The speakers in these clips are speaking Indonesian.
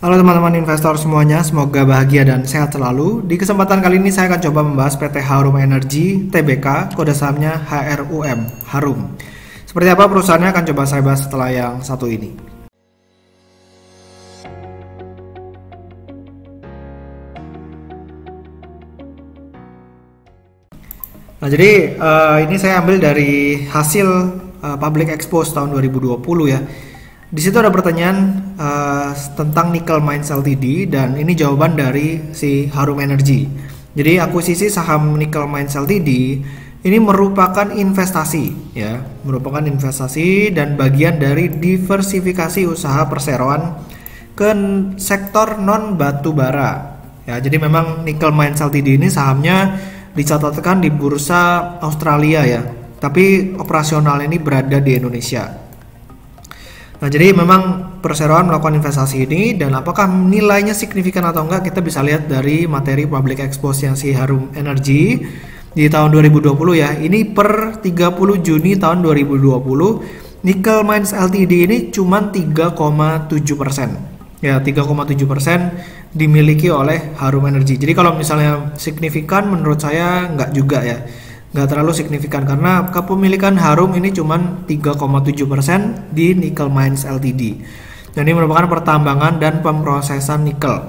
Halo teman-teman investor semuanya, semoga bahagia dan sehat selalu. Di kesempatan kali ini saya akan coba membahas PT Harum Energy Tbk, kode sahamnya HRUM, Harum. Seperti apa perusahaannya akan coba saya bahas setelah yang satu ini. Nah, jadi ini saya ambil dari hasil Public Expose tahun 2020 ya. Di situ ada pertanyaan tentang Nickel Mines Ltd dan ini jawaban dari si Harum Energy. Jadi akuisisi saham Nickel Mines Ltd ini merupakan investasi ya, merupakan investasi dan bagian dari diversifikasi usaha perseroan ke sektor non batu bara. Ya, jadi memang Nickel Mines Ltd ini sahamnya dicatatkan di bursa Australia ya, tapi operasional ini berada di Indonesia. Nah, jadi memang perseroan melakukan investasi ini, dan apakah nilainya signifikan atau enggak kita bisa lihat dari materi public expose yang si Harum Energy di tahun 2020 ya. Ini per 30 Juni tahun 2020, Nickel Mines Ltd ini cuma 3,7%. Ya, 3,7% dimiliki oleh Harum Energy. Jadi kalau misalnya signifikan, menurut saya nggak juga ya, nggak terlalu signifikan karena kepemilikan Harum ini cuma 3,7% di Nickel Mines Ltd. Dan ini merupakan pertambangan dan pemrosesan nikel.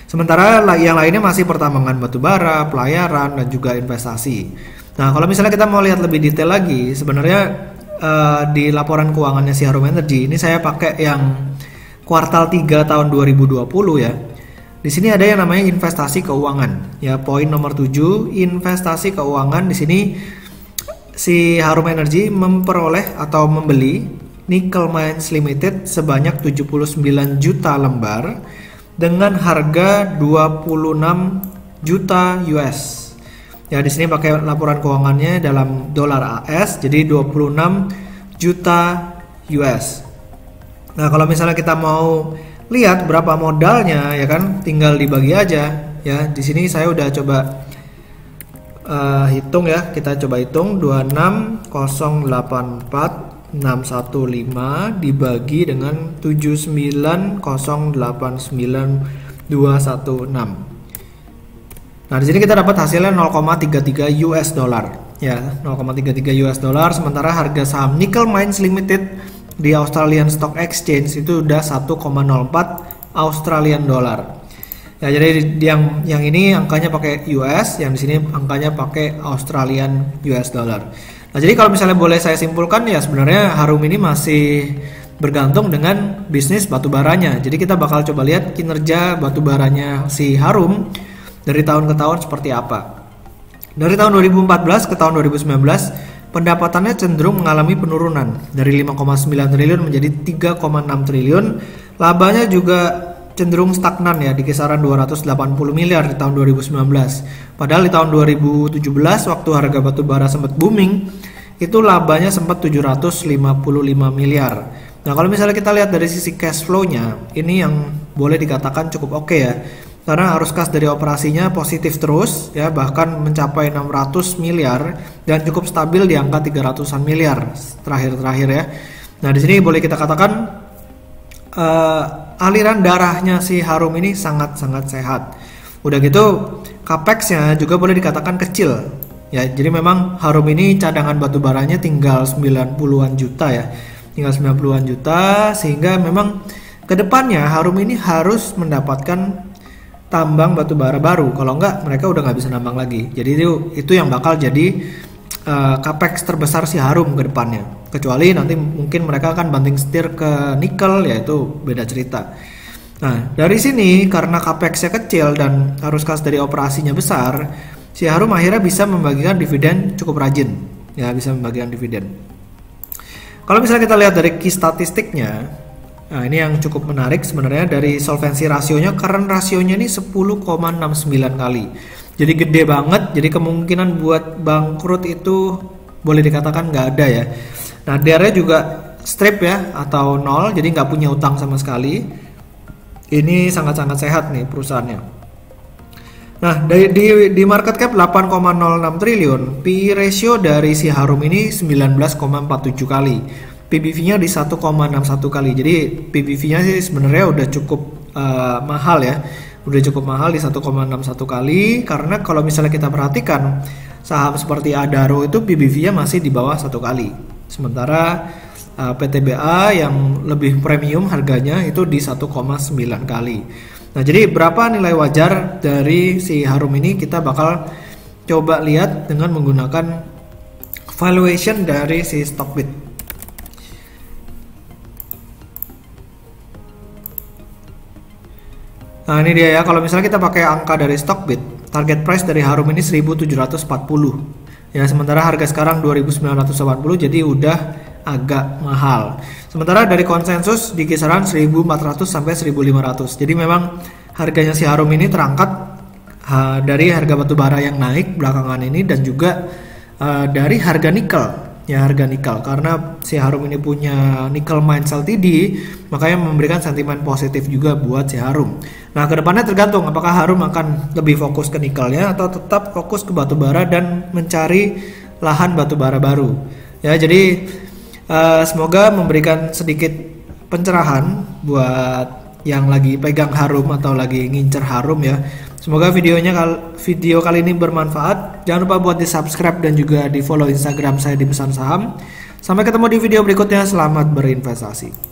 Sementara yang lainnya masih pertambangan batubara, pelayaran, dan juga investasi. Nah, kalau misalnya kita mau lihat lebih detail lagi, sebenarnya di laporan keuangannya si Harum Energy ini saya pakai yang kuartal 3 tahun 2020 ya. Di sini ada yang namanya investasi keuangan. Ya, poin nomor 7, investasi keuangan. Di sini si Harum Energy memperoleh atau membeli Nickel Mines Limited sebanyak 79 juta lembar dengan harga 26 juta US. Ya, di sini pakai laporan keuangannya dalam dolar AS, jadi 26 juta US. Nah, kalau misalnya kita mau lihat berapa modalnya ya kan, tinggal dibagi aja ya. Di sini saya udah coba hitung ya. Kita coba hitung 26084,615 dibagi dengan 79089216. Nah, di sini kita dapat hasilnya 0,33 US dollar ya, 0,33 US dollar. Sementara harga saham Nickel Mines Limited di Australian Stock Exchange itu udah 1,04 Australian dollar. Ya, jadi yang ini angkanya pakai US, yang di sini angkanya pakai Australian US dollar. Nah, jadi kalau misalnya boleh saya simpulkan ya, sebenarnya Harum ini masih bergantung dengan bisnis batubaranya. Jadi kita bakal coba lihat kinerja batubaranya si Harum dari tahun ke tahun seperti apa. Dari tahun 2014 ke tahun 2019 pendapatannya cenderung mengalami penurunan dari 5,9 triliun menjadi 3,6 triliun. Labanya juga cenderung stagnan ya, di kisaran 280 miliar di tahun 2019. Padahal di tahun 2017 waktu harga batu bara sempat booming, itu labanya sempat 755 miliar. Nah, kalau misalnya kita lihat dari sisi cash flow-nya, ini yang boleh dikatakan cukup oke ya. Karena arus kas dari operasinya positif terus ya, bahkan mencapai 600 miliar dan cukup stabil di angka 300-an miliar terakhir ya. Nah, di sini boleh kita katakan aliran darahnya si Harum ini sangat-sangat sehat. Udah gitu capex-nya juga boleh dikatakan kecil ya. Jadi memang Harum ini cadangan batu baranya tinggal 90-an juta ya. Tinggal 90-an juta, sehingga memang kedepannya Harum ini harus mendapatkan tambang batu bara baru, kalau enggak mereka udah nggak bisa nambang lagi. Jadi itu yang bakal jadi capex terbesar si Harum ke depannya. Kecuali nanti mungkin mereka akan banting setir ke nikel, yaitu beda cerita. Nah, dari sini karena capex-nya kecil dan arus kas dari operasinya besar, si Harum akhirnya bisa membagikan dividen cukup rajin. Ya, bisa membagikan dividen. Kalau misalnya kita lihat dari key statistiknya, nah, ini yang cukup menarik sebenarnya dari solvency rasionya. Current rasionya ini 10,69 kali. Jadi gede banget. Jadi kemungkinan buat bangkrut itu boleh dikatakan nggak ada ya. Nah, DR-nya juga strip ya, atau nol. Jadi nggak punya utang sama sekali. Ini sangat-sangat sehat nih perusahaannya. Nah, di market cap 8,06 triliun, PE ratio dari si Harum ini 19,47 kali. PBV-nya di 1,61 kali. Jadi PBV-nya sih sebenarnya udah cukup mahal ya. Udah cukup mahal di 1,61 kali, karena kalau misalnya kita perhatikan saham seperti Adaro itu PBV-nya masih di bawah 1 kali. Sementara PTBA yang lebih premium harganya itu di 1,9 kali. Nah, jadi berapa nilai wajar dari si Harum ini kita bakal coba lihat dengan menggunakan valuation dari si Stockbit. Nah, ini dia ya, kalau misalnya kita pakai angka dari Stockbit, target price dari Harum ini 1740. Ya, sementara harga sekarang 2980, jadi udah agak mahal. Sementara dari konsensus di kisaran 1400 sampai 1500. Jadi memang harganya si Harum ini terangkat dari harga batubara yang naik belakangan ini, dan juga dari harga nikel. Ya, harga nikel, karena si Harum ini punya Nickel Mines Ltd, makanya memberikan sentimen positif juga buat si Harum. Nah, kedepannya tergantung apakah Harum akan lebih fokus ke nikelnya atau tetap fokus ke batubara dan mencari lahan batubara baru. Ya, jadi semoga memberikan sedikit pencerahan buat yang lagi pegang Harum atau lagi ngincer Harum ya. Semoga video kali ini bermanfaat. Jangan lupa buat di subscribe dan juga di follow Instagram saya di Pesan Saham. Sampai ketemu di video berikutnya. Selamat berinvestasi.